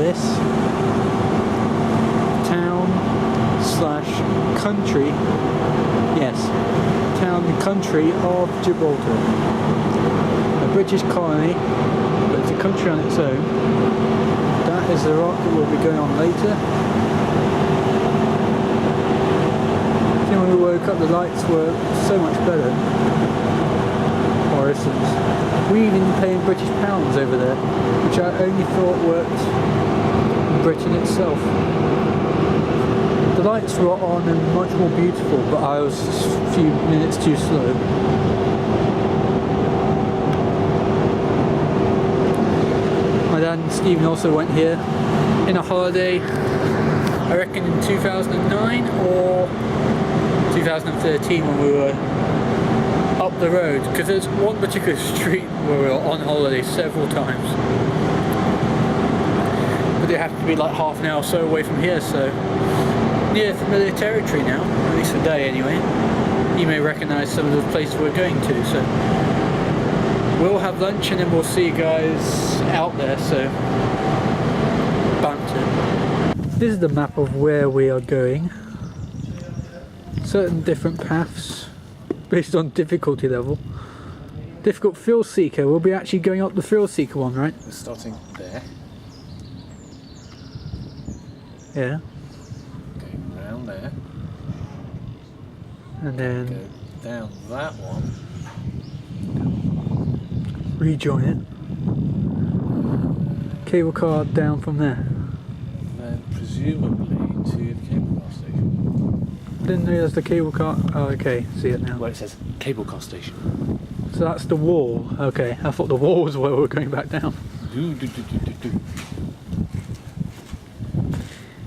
this. Town / country, yes, town and country of Gibraltar. A British colony, but it's a country on its own. That is the rock that we'll be going on later. When we woke up, the lights were so much better. For instance, we even paying British pounds over there, which I only thought worked in Britain itself. The lights were on and much more beautiful, but I was a few minutes too slow. My dad and Stephen also went here in a holiday, I reckon in 2009 or 2013 when we were up the road, because there's one particular street where we were on holiday several times, but it happened to be like half an hour or so away from here, so near familiar territory now, at least today anyway. You may recognise some of the places we're going to, so we'll have lunch and then we'll see you guys out there, so banter. This is the map of where we are going. Certain different paths based on difficulty level. Difficult thrill seeker, we'll be actually going up the thrill seeker one, right? We're starting there. Yeah. Going round there. And then go down that one. Rejoin it. Cable car down from there. And then presumably to the cable car station. Didn't realise the cable car. Oh, okay, see it now. Where it says cable car station. So that's the wall. Okay, I thought the wall was where we were going back down.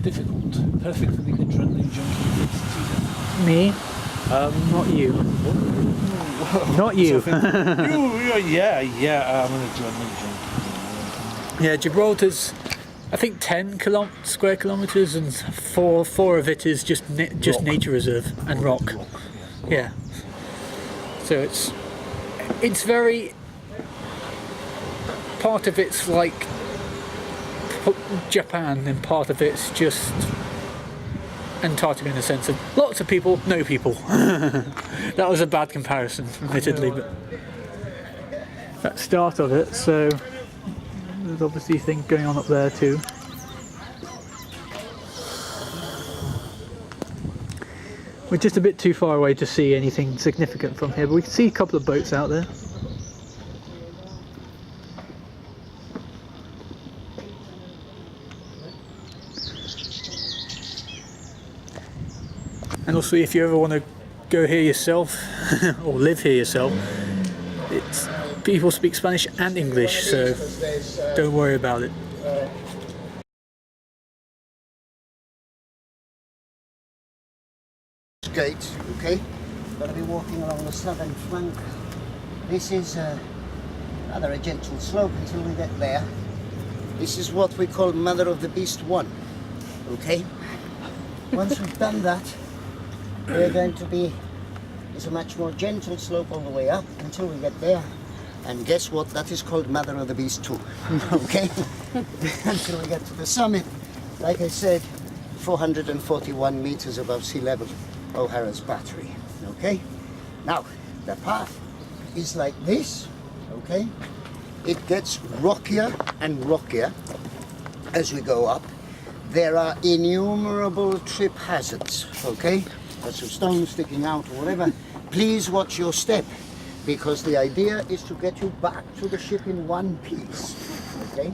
Difficult. Perfect for the adrenaline junkie. Me? Not you. Not you. Yeah, I'm an adrenaline junkie. Yeah, Gibraltar's, I think 10 square kilometres, and four of it is just nature reserve and rock. Yeah. So it's very, part of it's like Japan and part of it's just Antarctica in the sense of lots of people, no people. That was a bad comparison, admittedly, but that start of it. So there's obviously things going on up there too. We're just a bit too far away to see anything significant from here, but we can see a couple of boats out there. And also, if you ever want to go here yourself or live here yourself, people speak Spanish and English, so don't worry about it. Gate, okay? Going to be walking along the southern flank. This is rather a gentle slope until we get there. This is what we call Mother of the Beast 1, okay? Once we've done that, we're going to be, it's a much more gentle slope all the way up until we get there. And guess what? That is called Mother of the Beast 2, okay? Until we get to the summit. Like I said, 441 meters above sea level, O'Hara's Battery, okay? Now, the path is like this, okay? It gets rockier and rockier as we go up. There are innumerable trip hazards, okay? Lots of stones sticking out or whatever. Please watch your step, because the idea is to get you back to the ship in one piece, okay?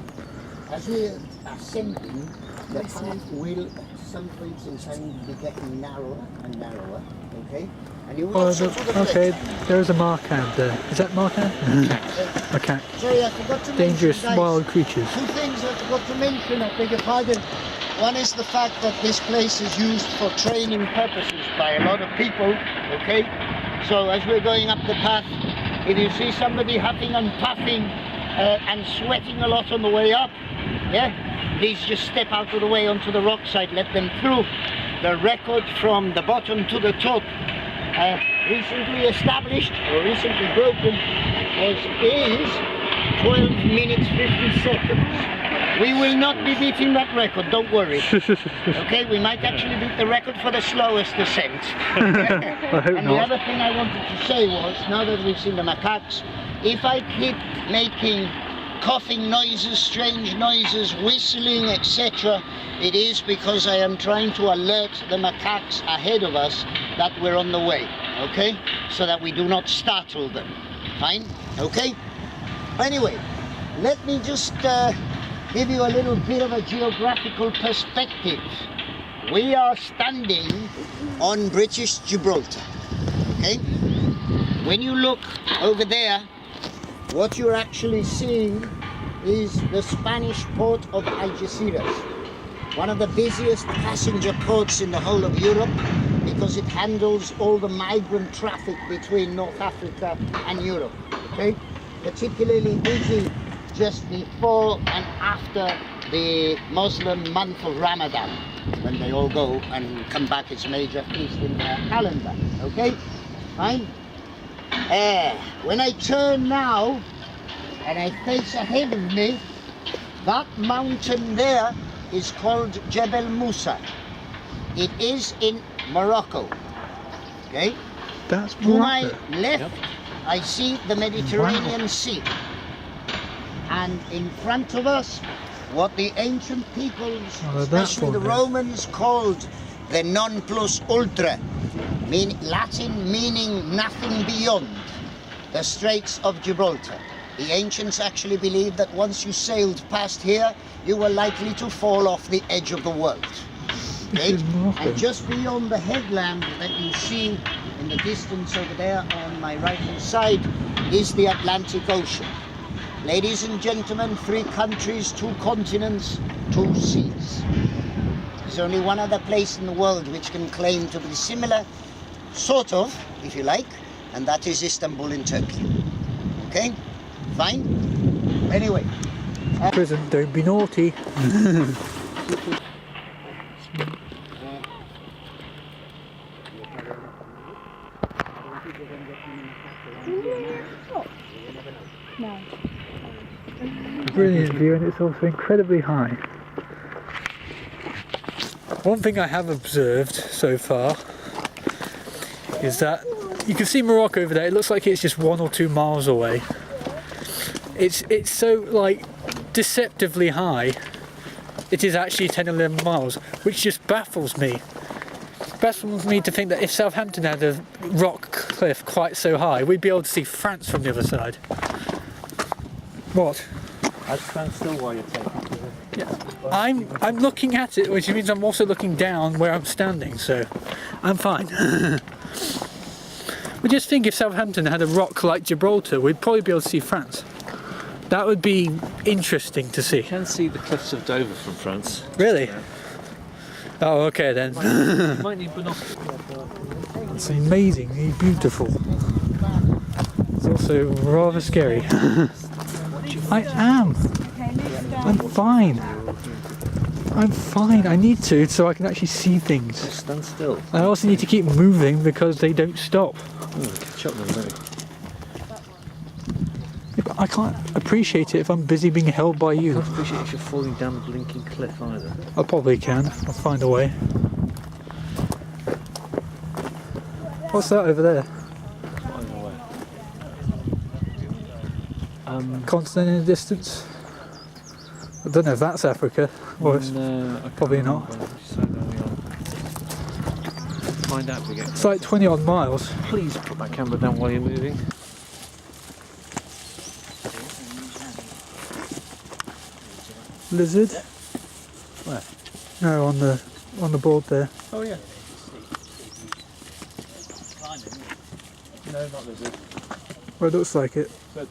As we are ascending, the path will, some points in time, be getting narrower and narrower, okay? And you will okay, there is a markhand there. Is that markhand? A cat. Sorry, I forgot to Dangerous mention, guys, wild creatures. Two things I forgot to mention, I beg your pardon. One is the fact that this place is used for training purposes by a lot of people, okay? So as we're going up the path, if you see somebody huffing and puffing and sweating a lot on the way up, yeah, please just step out of the way onto the rock side, let them through. The record from the bottom to the top, recently established or recently broken, is 12 minutes 50 seconds. We will not be beating that record, don't worry. Okay, we might actually beat the record for the slowest descent. And the other thing I wanted to say was, now that we've seen the macaques, if I keep making coughing noises, strange noises, whistling, etc., it is because I am trying to alert the macaques ahead of us that we're on the way, okay? So that we do not startle them. Fine? Okay? Anyway, let me just give you a little bit of a geographical perspective. We are standing on British Gibraltar, okay? When you look over there, what you're actually seeing is the Spanish port of Algeciras, one of the busiest passenger ports in the whole of Europe because it handles all the migrant traffic between North Africa and Europe, okay? Particularly busy just before and after the Muslim month of Ramadan, when they all go and come back. It's a major feast in their calendar, okay? Fine? When I turn now and I face ahead of me, that mountain there is called Jebel Musa. It is in Morocco, okay? That's To my Morocco. left, I see the Mediterranean Sea. And in front of us, what the ancient peoples, especially the Romans, called the non plus ultra, Latin meaning nothing beyond, the Straits of Gibraltar. The ancients actually believed that once you sailed past here, you were likely to fall off the edge of the world. Okay? And just beyond the headland that you see in the distance over there on my right hand side is the Atlantic Ocean. Ladies and gentlemen, 3 countries, 2 continents, 2 seas. There's only one other place in the world which can claim to be similar, sort of, if you like, and that is Istanbul in Turkey. Okay? Fine? Anyway. Prison, don't be naughty. No. Brilliant view, and it's also incredibly high. One thing I have observed so far is that you can see Morocco over there. It looks like it's just 1 or 2 miles away. It's so like deceptively high. It is actually 10 or 11 miles, which just baffles me. Baffles me to think that if Southampton had a rock cliff quite so high, we'd be able to see France from the other side. What? I'd stand still while you're taking it. Yeah. I'm looking at it, which means I'm also looking down where I'm standing, so I'm fine. But just think, if Southampton had a rock like Gibraltar, we'd probably be able to see France. That would be interesting to see. You can see the cliffs of Dover from France. Really? Yeah. Oh, okay then. You might need binoculars. It's amazingly beautiful. It's also rather scary. I am. I'm fine. I'm fine. I need to, so I can actually see things. Just stand still. I also need to keep moving because they don't stop. Catch up with them, don't you? Yeah, but I can't appreciate it if I'm busy being held by I you. can't appreciate if you're falling down the blinking cliff either. I probably can. I'll find a way. What's that over there? Find a way. Continent in the distance? I don't know if that's Africa or it's No, I probably can't not. remember. So early on. Find out if we get. It's like 20 odd miles. Please put that camera down while you're moving. Lizard? Where? No, on the board there. Oh yeah. No, not lizard. Well, it looks like it. Bird.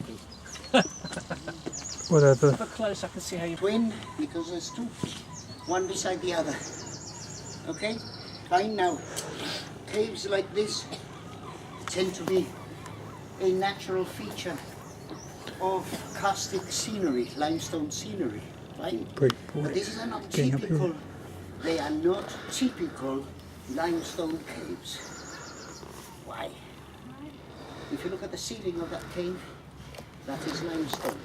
Whatever. Look close, I can see how you. Twin, because there's 2, one beside the other. Okay? Fine now. Caves like this tend to be a natural feature of karstic scenery, limestone scenery. Fine? But these are not Getting up here. typical, they are not typical limestone caves. Why? If you look at the ceiling of that cave, that is limestone.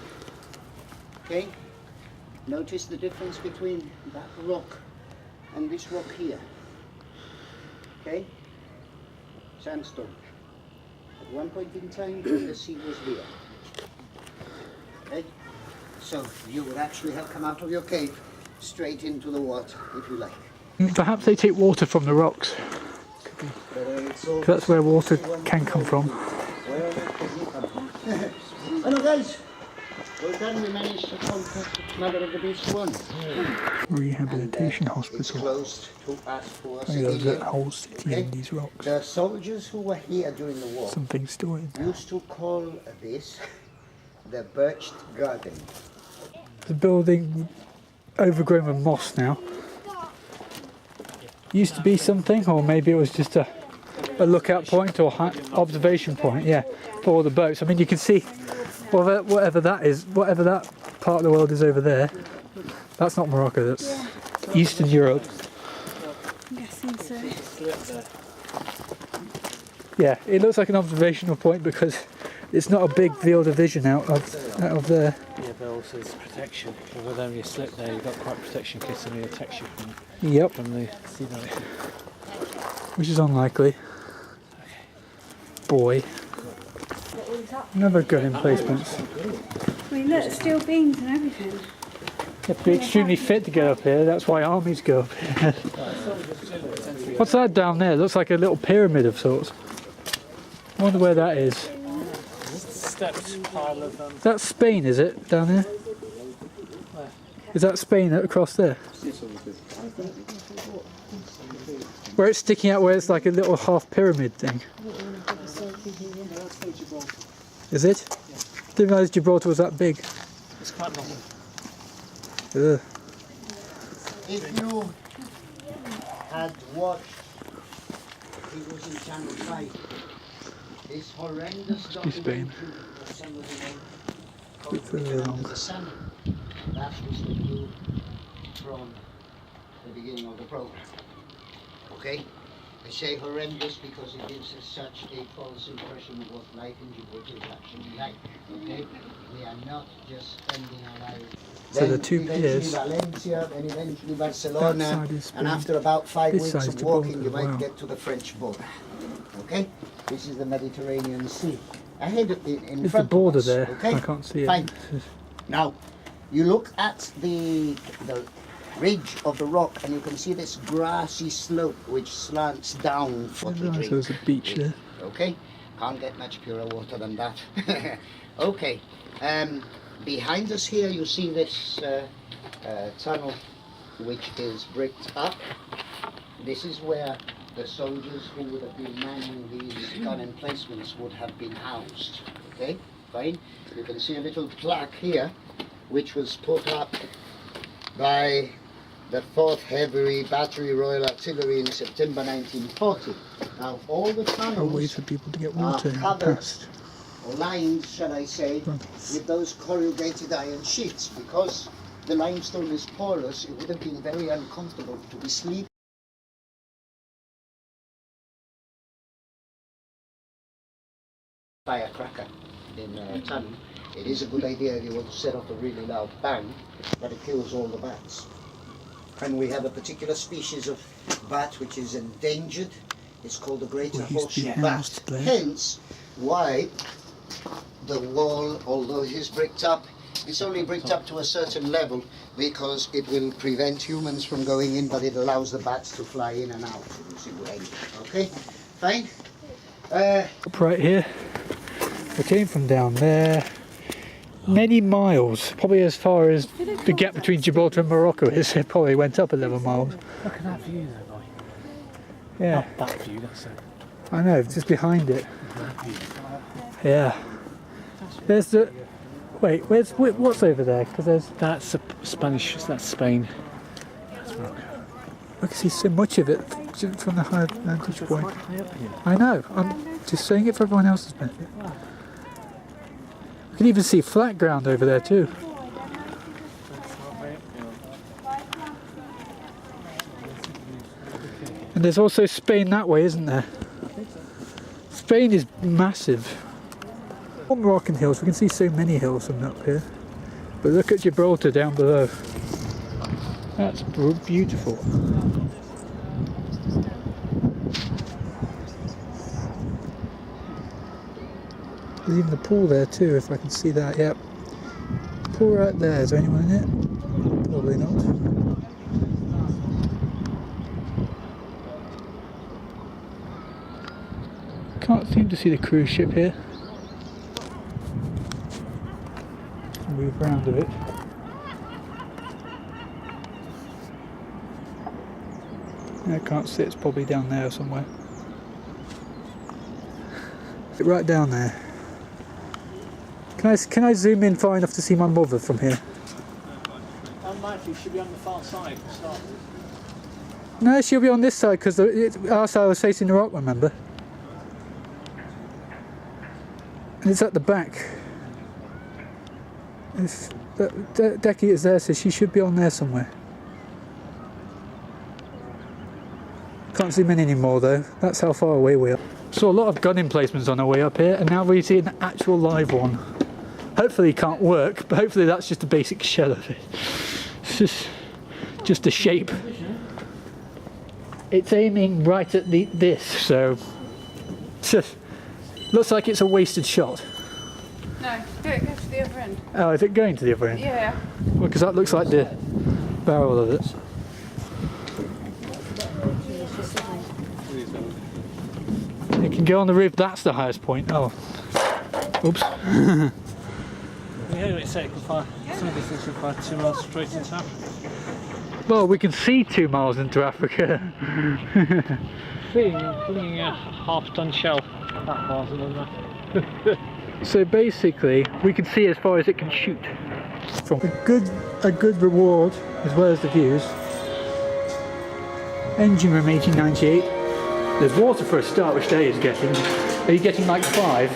Okay? Notice the difference between that rock and this rock here. Okay? Sandstone. At one point in time, the sea was here. Okay? So you would actually have come out of your cave straight into the water, if you like. Perhaps they take water from the rocks. That's where water can come from. Hello guys! Well done, we managed to contact Mother of the Beast 1. Rehabilitation It's hospital. closed to us for us. There's that whole city in these rocks. The soldiers who were here during the war Something still in there. used to call this the birched garden. The building overgrown with moss now. Used to be something, or maybe it was just a lookout point or observation point, yeah, for all the boats. I mean, you can see whatever that is, whatever that part of the world is over there. That's not Morocco, that's Eastern Europe. I'm guessing so. Yeah, it looks like an observational point because it's not a big field of vision out of there. Yeah, but also it's protection. Because when you slip there, you've got quite protection kits and it protects you Yep, from the sea level. which is unlikely. Boy, another gun emplacements. I mean, look, steel beams and everything. You have to be extremely fit to get up here, that's why armies go up here. What's that down there? It looks like a little pyramid of sorts. I wonder where that is. Steps pile of That's Spain, is it, down there? Is that Spain across there? Where it's sticking out, where it's like a little half pyramid thing. Is it? Didn't realise Gibraltar was that big. It's quite long. Ugh. If you had watched, it was in Channel 5, this horrendous Spain. documentary of some of the It's really long. Under the Sun, that was the view from the beginning of the program. Okay? I say horrendous because it gives us such a false impression of what life in Gibraltar is actually like. Okay? We are not just spending our lives. So the two piers, Valencia, then eventually that Barcelona, side is Spain, and after about 5 this weeks side of is walking, Gibraltar, you might wow. get to the French border. Okay? This is the Mediterranean Sea. Ahead in There's front the border of us, there. okay? I can't see it. Fine. Now, you look at the ridge of the rock and you can see this grassy slope which slants down for I the didn't realise drink. there was a beach there. Okay, can't get much purer water than that. Okay, behind us here you see this tunnel which is bricked up. This is where the soldiers who would have been manning these gun emplacements would have been housed. Okay, fine. You can see a little plaque here which was put up by the 4th Heavy Battery Royal Artillery in September 1940. Now all the A way tunnels for people to get are water in the covered, past. or lined, shall I say, with those corrugated iron sheets. Because the limestone is porous, it would have been very uncomfortable to be sleeping. Firecracker in a tunnel. It is a good idea if you want to set off a really loud bang, but it kills all the bats. And we have a particular species of bat which is endangered. It's called the greater Well, it used to be horseshoe bat. housed there. Hence why the wall, although it is bricked up, it's only bricked up to a certain level because it will prevent humans from going in, but it allows the bats to fly in and out. You see what I mean? Okay, fine. Up right here. We came from down there. Many miles, probably as far as the gap between Gibraltar and Morocco is. It probably went up 11 miles. Look at that view though, boy. Yeah, Not that view, that's it. I know, just behind it. That view. Yeah. There's the... Wait, what's over there? Because there's... That's Spanish, that's Spain. That's Morocco. I can see so much of it from the high vantage It's point. quite high up here. I know, I'm just saying it for everyone else's benefit. You can even see flat ground over there too. And there's also Spain that way, isn't there? Spain is massive. On Moroccan hills, we can see so many hills from up here. But look at Gibraltar down below. That's beautiful. There's even the pool there too, if I can see that. Yep. Pool right there. Is there anyone in it? Probably not. Can't seem to see the cruise ship here. Move around a bit. I can't see, it's probably down there somewhere. Is it right down there? Can I zoom in far enough to see my mother from here? Unlikely, should be on the far side to start with. No, she'll be on this side because our side was facing the rock, remember? And it's at the back. Decky is there, so she should be on there somewhere. Can't zoom in anymore though, that's how far away we are. Saw a lot of gun emplacements on our way up here, and now we see an actual live one. Hopefully it can't work, but hopefully that's just a basic shell of it. It's just a shape. It's aiming right at this, so looks like it's a wasted shot. No, go to the other end. Oh, is it going to the other end? Yeah. Well, because that looks like the barrel of it. You can go on the roof, that's the highest point. Oh. Oops. Yeah, it's say some of these things require 2 miles straight into Africa. Well, we can see 2 miles into Africa. Flinging a half-ton shell that far than that. So basically, we can see as far as it can shoot. From a good reward, as well as the views. Engine room 1898. There's water for a start, which Day is getting. Are you getting like 5?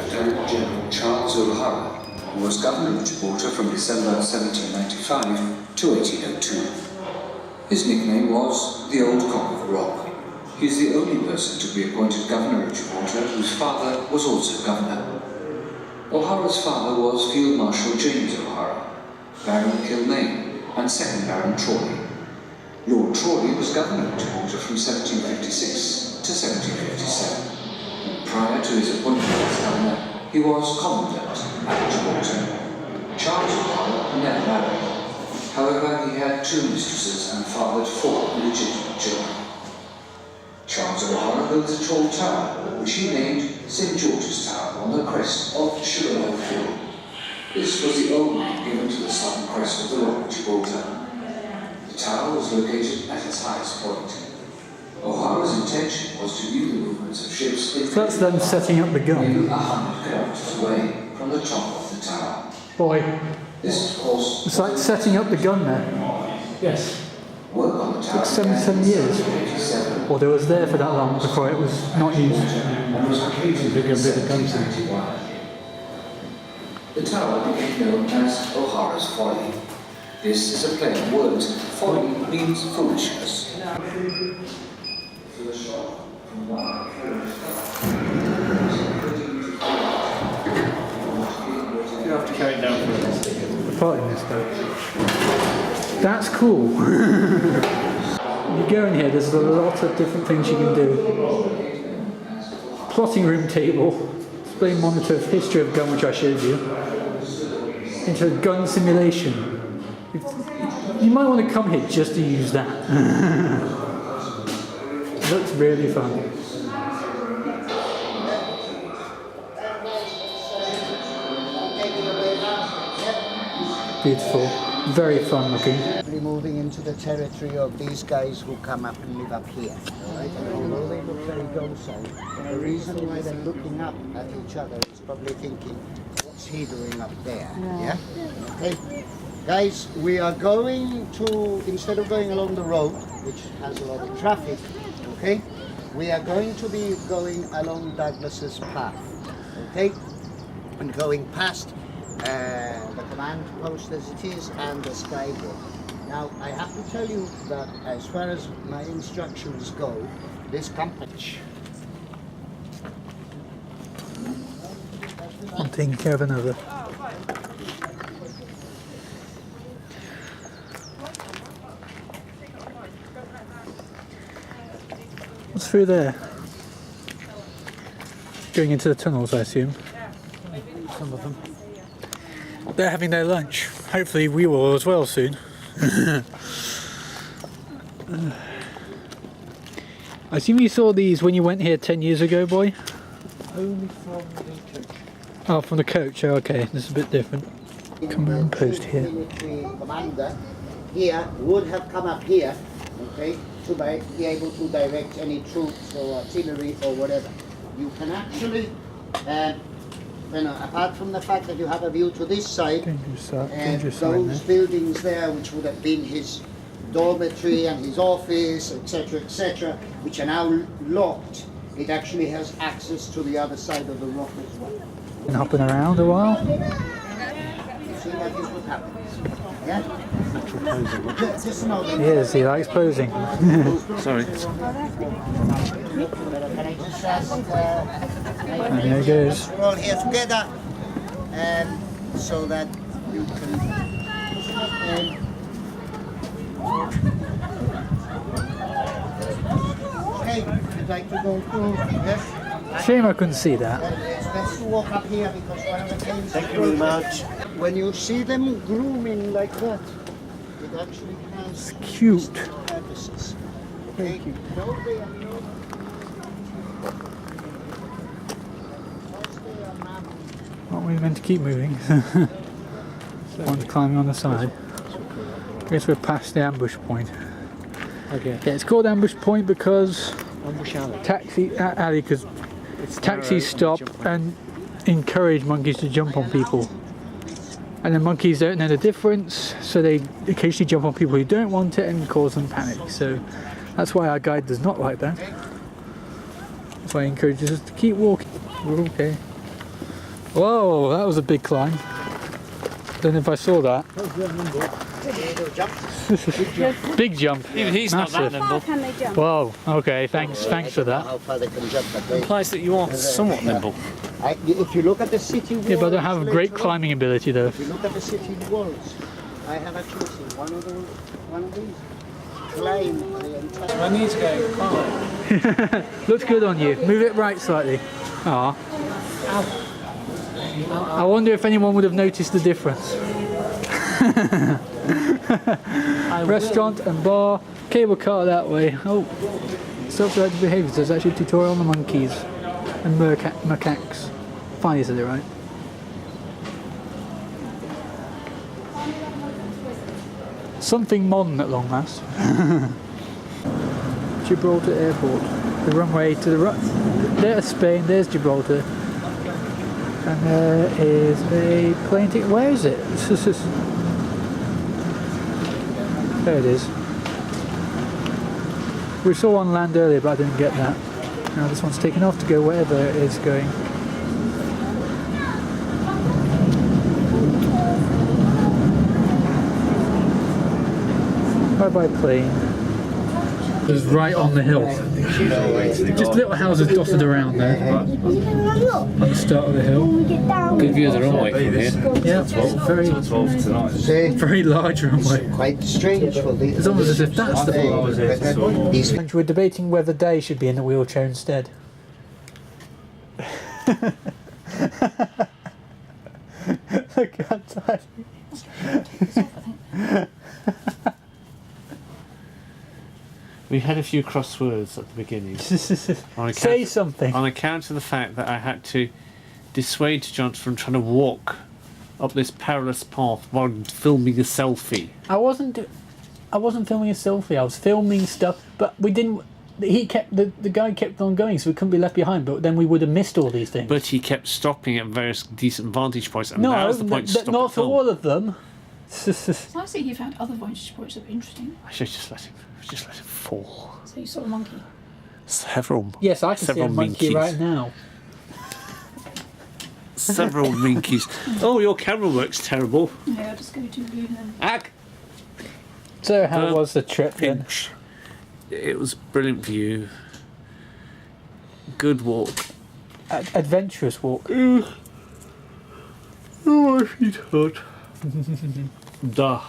General Charles O'Hara, who was governor of Gibraltar from December 1795 to 1802. His nickname was the Old Cock of the Rock. He is the only person to be appointed governor of Gibraltar whose father was also governor. O'Hara's father was Field Marshal James O'Hara, Baron Kilmaine, and 2nd Baron Trawley. Lord Trawley was governor of Gibraltar from 1756 to 1757. Prior to his appointment as governor, he was commandant at Gibraltar. Charles O'Hara never married. However, he had 2 mistresses and fathered 4 illegitimate children. Charles O'Hara built a tall tower, which he named St. George's Tower on the crest of Sugarloaf Hill. This was the old name given to the southern crest of the rock of Gibraltar. The tower was located at its highest point. O'Hara's intention was to view the movements of ships in So that's them setting up the gun. 100 kilometers away from the top of the tower. Boy, This, of course, it's like setting up the gun there. Yes. work on the tower. Took 77 years. 87 Or they was there for that long before it was not used. and was completed in 1791. The tower became known as O'Hara's Folly. This is a play on words. Folly means foolishness. You have to carry it down for this. Part in this though. That's cool. You go in here, there's a lot of different things you can do. Plotting room table, display monitor of history of gun, which I showed you. Into a gun simulation. You might want to come here just to use that. It looks really fun. Beautiful, very fun looking. We're moving into the territory of these guys who come up and live up here. Right? And although they look very docile, the reason why they're looking up at each other is probably thinking, what's he doing up there? Yeah? Okay. Guys, we are going to, instead of going along the road, which has a lot of traffic, okay, we are going to be going along Douglas's path, okay, and going past the command post as it is and the skywalk. Now, I have to tell you that as far as my instructions go, this company... I'm taking care of another. What's through there? Going into the tunnels, I assume. Some of them. They're having their lunch. Hopefully we will as well soon. I assume you saw these when you went here 10 years ago, boy? Only from the coach. Oh, from the coach. Oh, okay, this is a bit different. Command post here. Military commander here would have come up here, okay, to be able to direct any troops or artillery or whatever. You can actually, apart from the fact that you have a view to this side, Dangerous sign those there. buildings there, which would have been his dormitory and his office, etc., which are now locked, it actually has access to the other side of the rock as well. Been hopping around a while. You see that this would happen? Yeah? Just know that. Yes, he likes posing. Sorry. Can I just ask, And there he goes. we're all here together, so that you can. Okay, you'd like to go through? Yes. Shame I couldn't see that. It's best to walk up here because one of the things. Thank you very much. When you see them grooming like that, it actually has Cute. purposes. Okay? No, they are not. Aren't we meant to keep moving? One's climbing on the side. I guess we're past the ambush point. Okay. Yeah, it's called ambush point because Ambush alley. taxi alley, because It's taxis narrow, stop you jump and encourage monkeys to jump on people. And the monkeys don't know the difference, so they occasionally jump on people who don't want it and cause them panic. So that's why our guide does not like that. That's why he encourages us to keep walking. We're okay. Whoa, that was a big climb. Don't know if I saw that. Big jump. Even he's not that Massive. nimble. Can they jump? Whoa, okay, thanks for that. How far they can jump, but they, Implies that you are somewhat nimble. if you look at the city walls, Yeah, but I don't have great later on, climbing ability though. If you look at the city walls, I have actually seen one of these climb the entire. My knees going high. Looks good on you. Move it right slightly. Ah. I wonder if anyone would have noticed the difference. Restaurant and bar, cable car that way. Oh, self-directed behaviours. There's actually a tutorial on the monkeys and macaques. Finally said it right. Something modern at long last. Gibraltar Airport. The runway to the right. There's Spain, there's Gibraltar. And there is a plane ticket. Where is it? There it is. We saw one land earlier, but I didn't get that. Now this one's taken off to go wherever it is going. Bye-bye plane. It was right on the hill. Just little houses dotted around there. On the start of the hill. Good view of the runway from here. Yeah, very large runway. Quite strange for the. It's almost as if that's the These And we're debating whether Day should be in the wheelchair instead. Look how tired he is. We had a few crosswords at the beginning. Say something. On account of the fact that I had to dissuade John from trying to walk up this perilous path while filming a selfie. I wasn't filming a selfie. I was filming stuff, but we didn't. He kept the guy kept on going, so we couldn't be left behind. But then we would have missed all these things. But he kept stopping at various decent vantage points, and that was the point to stop not the for film. all of them. It's nice that you found other vantage points that were interesting. I should just let him fall. So you saw a monkey. Several. Yes, I can see a several monkey minkies. right now. Several minkies. Oh, your camera work's terrible. Yeah, I'll just go to blue then. Ag. So how was the trip then? Pinch. It was a brilliant view. Good walk. Adventurous walk. Oh, my feet hurt. Duh.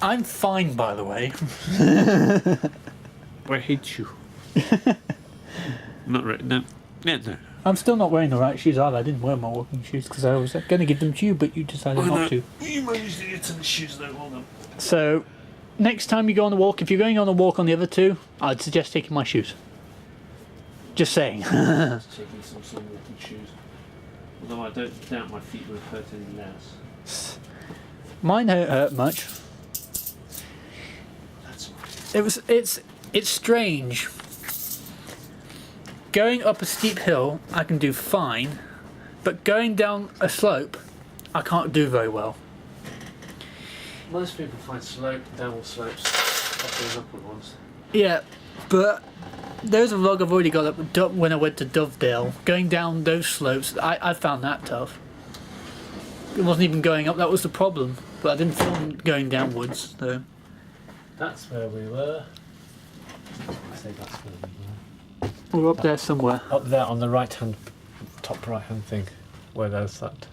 I'm fine, by the way. I hate you. Not right. No. Yeah, no. I'm still not wearing the right shoes either. I didn't wear my walking shoes because I was going to give them to you, but you decided not to. You managed to get some shoes though, well done. So, next time you go on a walk, if you're going on a walk on the other two, I'd suggest taking my shoes. Just saying. Just taking some walking shoes. Although I don't doubt my feet would have hurt any less. Mine don't hurt much. That's right. It's strange. Going up a steep hill, I can do fine, but going down a slope, I can't do very well. Most people find downward slopes tougher than upward ones. Yeah, but there's a vlog I've already got up when I went to Dovedale. Going down those slopes, I found that tough. It wasn't even going up, that was the problem. But I didn't film going downwards, so. That's where we were. I say that's where we were. We're up there somewhere. Up there on the top right hand thing, where there's that.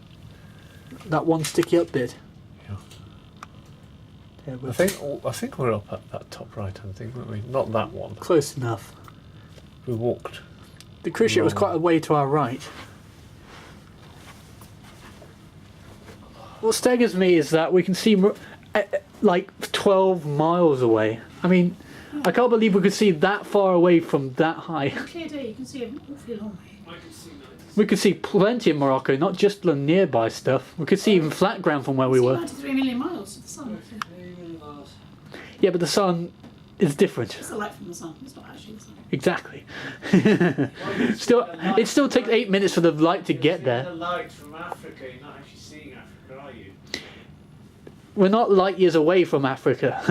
That one sticky up bit. Yeah. Yeah, I think we're up at that top right hand thing, weren't we? Not that one. close enough. We walked. The cruise ship was quite a way to our right. What staggers me is that we can see like 12 miles away. I mean, I can't believe we could see that far away from that high. Clear day, you can see an awfully long way. I can see that. We could see plenty of Morocco, not just the nearby stuff. We could see even flat ground from where we were. 93 million miles to the sun. Yeah, but the sun is different. It's the light from the sun, it's not actually the sun. Exactly. It still takes 8 minutes for the light to get there. The light from Africa, you're not actually seeing Africa, are you? We're not light years away from Africa.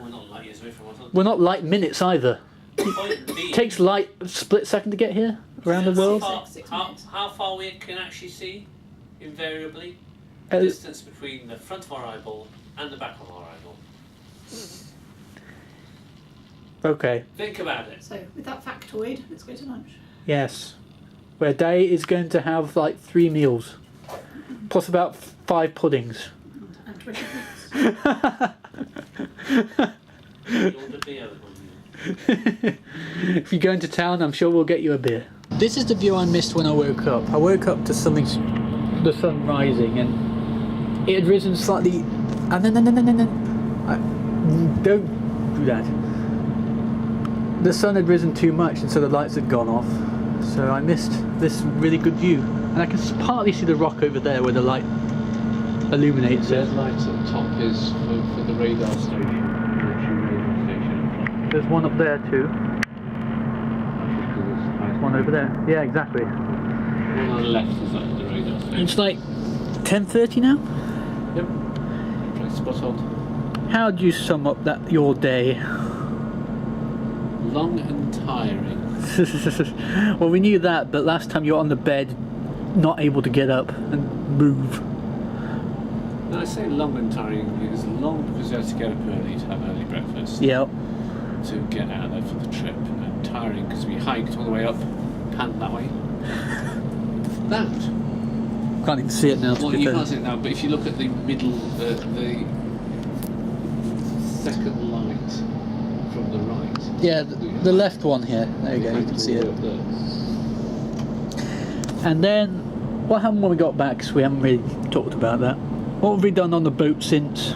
We're not light years away from Africa. We're not light minutes either. It takes light a split second to get here around the world. How far we can actually see, invariably, Uh, the distance between the front of our eyeball and the back of our eyeball. Okay. Think about it. So, with that factoid, let's go to lunch. Yes. Where Day is going to have like 3 meals. Plus about 5 puddings. And 20 minutes. If you go into town, I'm sure we'll get you a beer. This is the view I missed when I woke up. I woke up to the sun rising, and it had risen slightly. Don't do that. The sun had risen too much, and so the lights had gone off. So I missed this really good view, and I can partly see the rock over there where the light illuminates it. There's lights at the top is for the radar station. There's one up there too. There's one over there. Yeah, exactly. One on the left is like the radar station. It's like 10:30 now. Yep. Okay, spot on. How do you sum up your day? Long and tiring. Well, we knew that, but last time you were on the bed, not able to get up and move. No, I say long and tiring because long because you have to get up early to have early breakfast. Yep. To get out of there for the trip, and tiring because we hiked all the way up, panned that way. That. Can't even see it now. Well, you can't see it now, but if you look at the middle, the second light from the right. Yeah, the left one here. There you go, you can see it. And then, what happened when we got back? Because we haven't really talked about that. What have we done on the boat since?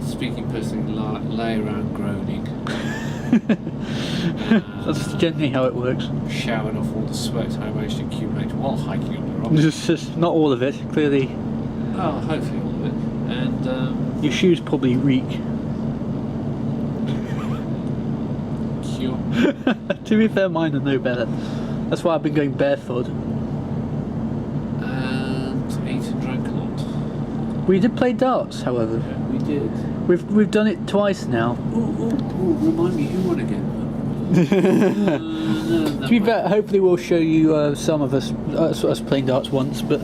Speaking personally, lay around groaning. That's generally how it works. Showered off all the sweat I managed to accumulate while hiking up the rocks. Just not all of it, clearly. Oh, hopefully all of it. And Your shoes probably reek. cure. To be fair, mine are no better. That's why I've been going barefoot. And ate and drank a lot. We did play darts, however. Yeah, we did. We've done it twice now. Ooh, remind me who won again. To be fair, hopefully we'll show you some of us playing darts once, but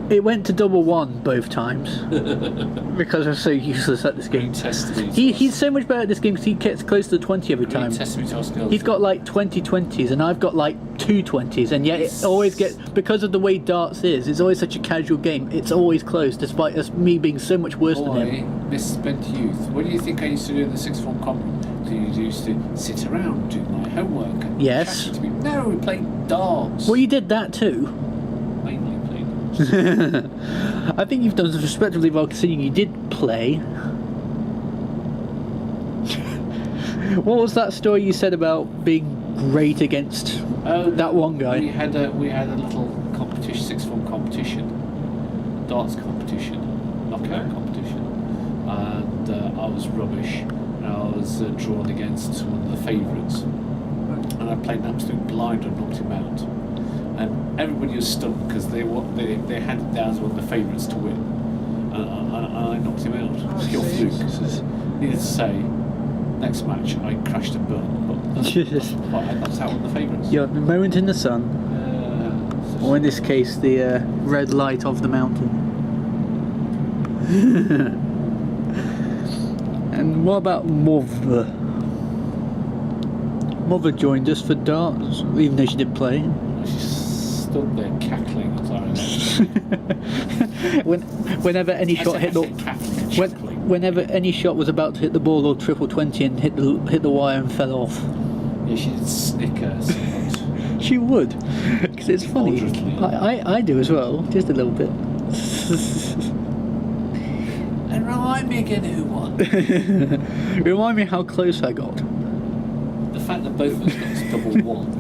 It went to double one both times because I'm so useless at this game. He's so much better at this game because he gets close to 20 every time. He's got like 20 20s and I've got like 2 20s, and yet it always gets, because of the way darts is, it's always such a casual game. It's always close despite us, me being so much worse than him. Misspent youth. What do you think I used to do in the sixth form common? Do you used to sit around, do my homework? And Yes. chat to me? No, we played darts. Well, you did that too. Mainly played darts. I think you've done respectively well considering you did play. What was that story you said about being great against that one guy? We had a little competition, sixth form competition, darts competition, knockout competition, and I was rubbish. And I was drawn against one of the favourites, and I played an absolute blinder and knocked him out. And everybody was stunned because they had it down as one of the favourites to win, and I knocked him out. Pure fluke. Needless to say, next match I crashed and burned, but I knocked out one of the favourites. Yeah, the moment in the sun, or in this case, the red light of the mountain. And what about Mother? Mother joined us for darts, even though she didn't play. She stood there cackling as I Whenever any shot hit the, whenever any shot was about to hit the ball or triple 20 and hit the wire and fell off. Yeah, she did snicker somewhat. She would, because it's funny. I do as well, just a little bit. And remind me again who won. Remind me how close I got. The fact that both of us got to double one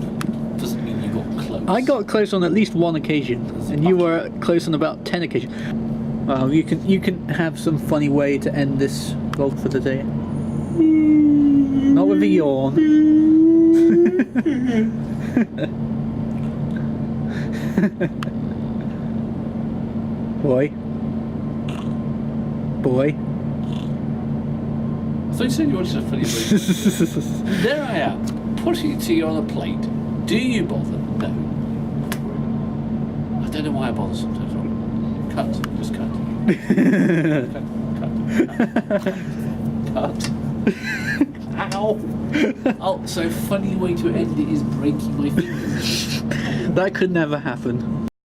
doesn't mean you got close. I got close on at least one occasion, and you were close on about 10 occasions. Well, you can have some funny way to end this vlog for the day. Not with a yawn. Boy. I thought you said you wanted a funny way. There I am, putting it to you on a plate. Do you bother? No. I don't know why I bother sometimes. Cut. Just cut. Cut. Ow. Oh, so funny way to end it is breaking my fingers. That could never happen.